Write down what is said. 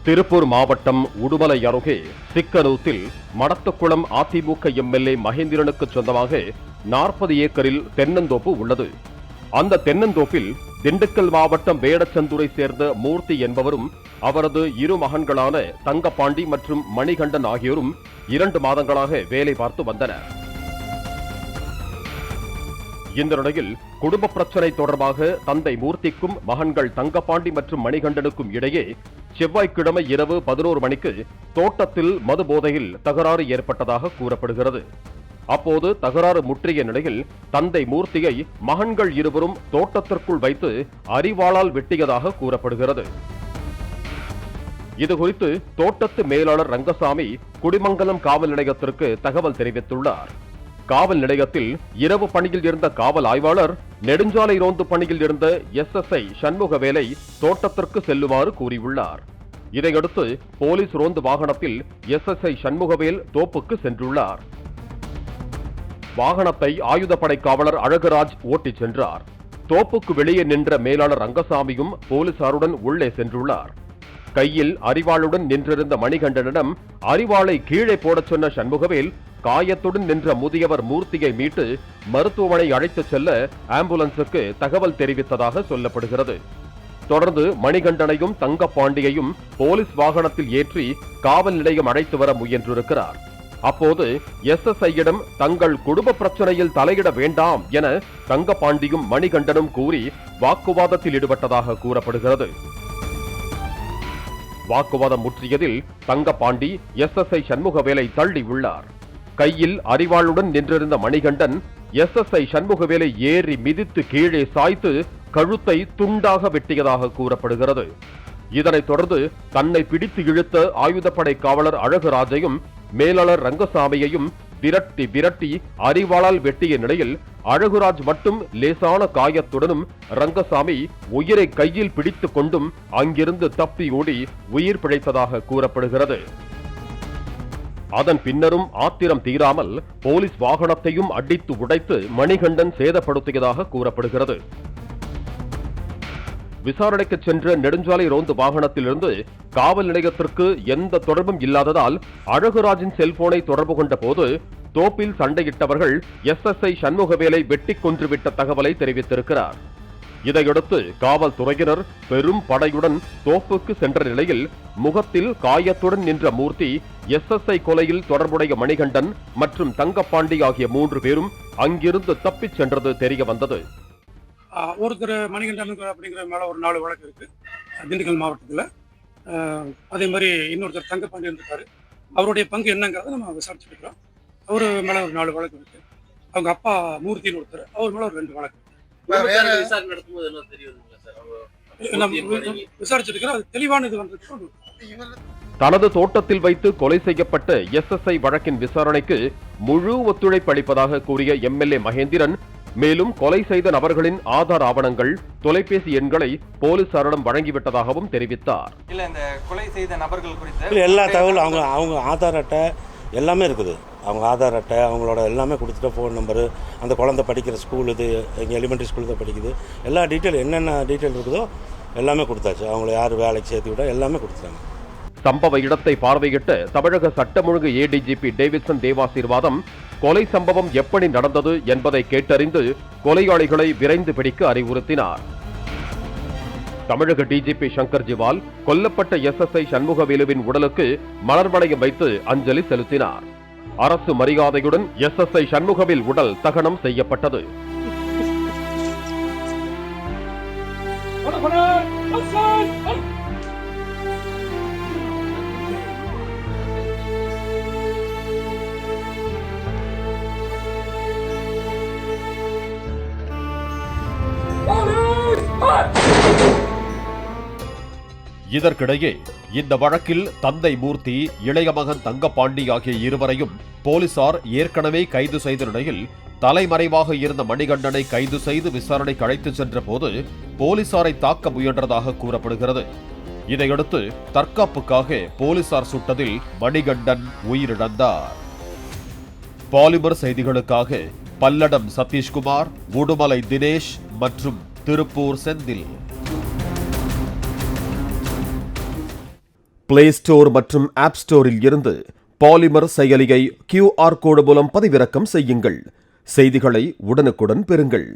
திருப்பூர் மாவட்டம் உடுமலை அருகே சிக்கனூத்தில் மடத்துக்குளம் அதிமுக எம்எல்ஏ மகேந்திரனுக்கு சொந்தமாக 40 ஏக்கரில் தென்னந்தோப்பு உள்ளது. அந்த தென்னந்தோப்பில் திண்டுக்கல் மாவட்டம் வேடச்சந்தூரை சேர்ந்த மூர்த்தி என்பவரும் அவரது இரு மகன்களான தங்கப்பாண்டி மற்றும் மணிகண்டன் ஆகியோரும் 2 மாதங்களாக வேலை பார்த்து வந்தனர். இந்த நிலையில் குடும்ப பிரச்சனை தொடர்பாக தந்தை மூர்த்திக்கும் மகன்கள் தங்கப்பாண்டி மற்றும் மணிகண்டனுக்கும் இடையே செவ்வாய்க்கிழமை இரவு 11 மணிக்கு தோட்டத்தில் மது போதையில் தகராறு ஏற்பட்டதாக கூறப்படுகிறது. அப்போது தகராறு முற்றிய நிலையில் தந்தை மூர்த்தியை மகன்கள் இருவரும் தோட்டத்திற்குள் வைத்து அரிவாளால் வெட்டியதாக கூறப்படுகிறது. இதுகுறித்து தோட்டத்து மேலாளர் ரங்கசாமி குடிமங்கலம் காவல் நிலையத்திற்கு தகவல் தெரிவித்துள்ளார். காவல் நிலையத்தில் இரவு பணியில் இருந்த காவல் ஆய்வாளர் நெடுஞ்சாலை ரோந்து பணியில் இருந்த SSI சண்முகவேலை தோட்டத்திற்கு செல்லுமாறு கூறியுள்ளார். இதையடுத்து போலீஸ் ரோந்து வாகனத்தில் SSI சண்முகவேல் தோப்புக்கு சென்றுள்ளார். வாகனத்தை ஆயுதப்படை காவலர் அழகுராஜ் ஓட்டிச் சென்றார். தோப்புக்கு வெளியே நின்ற மேலாளர் ரங்கசாமியும் போலீசாருடன் உள்ளே சென்றுள்ளார். கையில் அரிவாளுடன் நின்றிருந்த மணிகண்டனிடம் அரிவாளை கீழே போடச் சொன்ன சண்முகவேல் காயத்துடன் நின்ற முதியவர் மூர்த்தியை மீட்டு மருத்துவமனை அழைத்துச் செல்ல ஆம்புலன்ஸுக்கு தகவல் தெரிவித்ததாக சொல்லப்படுகிறது. தொடர்ந்து மணிகண்டனையும் தங்கப்பாண்டியையும் போலீஸ் வாகனத்தில் ஏற்றி காவல் நிலையம் அழைத்து வர முயன்றிருக்கிறார். அப்போது SSIயிடம் தங்கள் குடும்ப பிரச்சனையில் தலையிட வேண்டாம் என தங்கப்பாண்டியும் மணிகண்டனும் கூறி வாக்குவாதத்தில் ஈடுபட்டதாக கூறப்படுகிறது. வாக்குவாதம் முற்றியதில் தங்கப்பாண்டி SSI சண்முகவேலை தள்ளி உள்ளார். கையில் அரிவாளுடன் நின்றிருந்த மணிகண்டன் SSI சண்முகவேலை ஏறி மிதித்து கீழே சாய்த்து கழுத்தை துண்டாக வெட்டியதாக கூறப்படுகிறது. இதனைத் தொடர்ந்து தன்னை பிடித்து இழுத்த ஆயுதப்படை காவலர் அழகுராஜையும் மேலாளர் ரங்கசாமியையும் விரட்டி விரட்டி அரிவாளால் வெட்டிய நிலையில் அழகுராஜ் மட்டும் லேசான காயத்துடனும் ரங்கசாமி உயிரை கையில் பிடித்துக் கொண்டும் அங்கிருந்து தப்பி ஓடி உயிர் பிழைத்ததாக கூறப்படுகிறது. அதன் பின்னரும் ஆத்திரம் தீராமல் போலீஸ் வாகனத்தையும் அடித்து உடைத்து மணிகண்டன் சேதப்படுத்தியதாக கூறப்படுகிறது. விசாரணைக்கு சென்ற நெடுஞ்சாலை ரோந்து வாகனத்திலிருந்து காவல் நிலையத்திற்கு எந்த தொடர்பும் இல்லாததால் அழகுராஜின் செல்போனை தொடர்பு கொண்ட போது தோப்பில் சண்டையிட்டவர்கள் SSI சண்முகவேலை வெட்டி கொன்றுவிட்ட தகவலை தெரிவித்திருக்கிறார். இதையடுத்து காவல்துறையினர் பெரும் படையுடன் தோப்புக்கு சென்ற நிலையில் முகத்தில் காயத்துடன் நின்ற மூர்த்தி SSI கொலையில் தொடர்புடைய மணிகண்டன் மற்றும் தங்கப்பாண்டி ஆகிய 3 பேரும் அங்கிருந்து தப்பிச் சென்றது தெரிய வந்தது. ஒருத்தர் மணிகண்டன் அப்படிங்கிற மேலே ஒரு 4 வழக்கு இருக்கு திண்டுக்கல் மாவட்டத்தில். அதே மாதிரி இன்னொருத்தர் தங்கப்பாண்டியன் இருக்காரு. அவருடைய பங்கு என்னங்கிறத நம்ம விசாரிச்சுட்டு இருக்கிறோம். அவர் மேலே ஒரு 4 வழக்கு இருக்கு. அவங்க அப்பா மூர்த்தின்னு ஒருத்தர், அவர் மேலே ஒரு 2 வழக்கு. விசாரிச்சுட்டு இருக்கிறோம். அது தெளிவான இது வந்து தனது தோட்டத்தில் வைத்து கொலை செய்யப்பட்ட SSI வழக்கின் விசாரணைக்கு முழு ஒத்துழைப்பு அளிப்பதாக கூறிய MLA மகேந்திரன் மேலும் கொலை செய்த நபர்களின் ஆதார் ஆவணங்கள், தொலைபேசி எண்களை போலீசாரிடம் வழங்கிவிட்டதாகவும் தெரிவித்தார். இல்ல இந்த கொலை செய்த நபர்கள் குறித்து எல்லா தகவலும் அவங்க ஆதார் அட்டை எல்லாமே இருக்குது. அவங்க ஆதார் அட்டை அவங்களோட எல்லாமே கொடுத்துட்டு ஃபோன் நம்பரு, அந்த குழந்தை படிக்கிற ஸ்கூல், இது எங்கள் எலிமெண்ட்ரி ஸ்கூல் தான் படிக்குது, எல்லா டீட்டெயில் என்னென்ன டீட்டெயில் இருக்குதோ எல்லாமே கொடுத்தாச்சு. அவங்கள யார் வேலைக்கு சேர்த்து விட எல்லாமே கொடுத்துட்டாங்க. சம்பவ இடத்தை பார்வையிட்ட தமிழக சட்டம் ஒழுங்கு ADGP டேவிட்சன் தேவாசீர்வாதம் கொலை சம்பவம் எப்படி நடந்தது என்பதை கேட்டறிந்து கொலையாளிகளை விரைந்து பிடிக்க அறிவுறுத்தினார். தமிழக DGP சங்கர் ஜிவால் கொல்லப்பட்ட SSI சண்முகவேலுவின் உடலுக்கு மலர் வளையம் வைத்து அஞ்சலி செலுத்தினார். அரசு மரியாதையுடன் SSI சண்முகவேல் உடல் தகனம் செய்யப்பட்டது. இதற்கிடையே இந்த வழக்கில் தந்தை மூர்த்தி, இளைய மகன் தங்கப்பாண்டி ஆகிய இருவரையும் போலீசார் ஏற்கனவே கைது செய்த நிலையில் தலைமறைவாக இருந்த மணிகண்டனை கைது செய்து விசாரணைக்கு அழைத்து சென்ற போது போலீசாரை தாக்க முயன்றதாக கூறப்படுகிறது. இதையடுத்து தற்காப்புக்காக போலீசார் சுட்டதில் மணிகண்டன் உயிரிழந்தார். பாலிமர் செய்திகளுக்காக பல்லடம் சதீஷ்குமார், உடுமலை தினேஷ் மற்றும் திருப்பூர் செந்தில். பிளே ஸ்டோர் மற்றும் ஆப் ஸ்டோரில் இருந்து பாலிமர் செயலியை QR கோடு மூலம் பதிவிறக்கம் செய்யுங்கள். செய்திகளை உடனுக்குடன் பெறுங்கள்.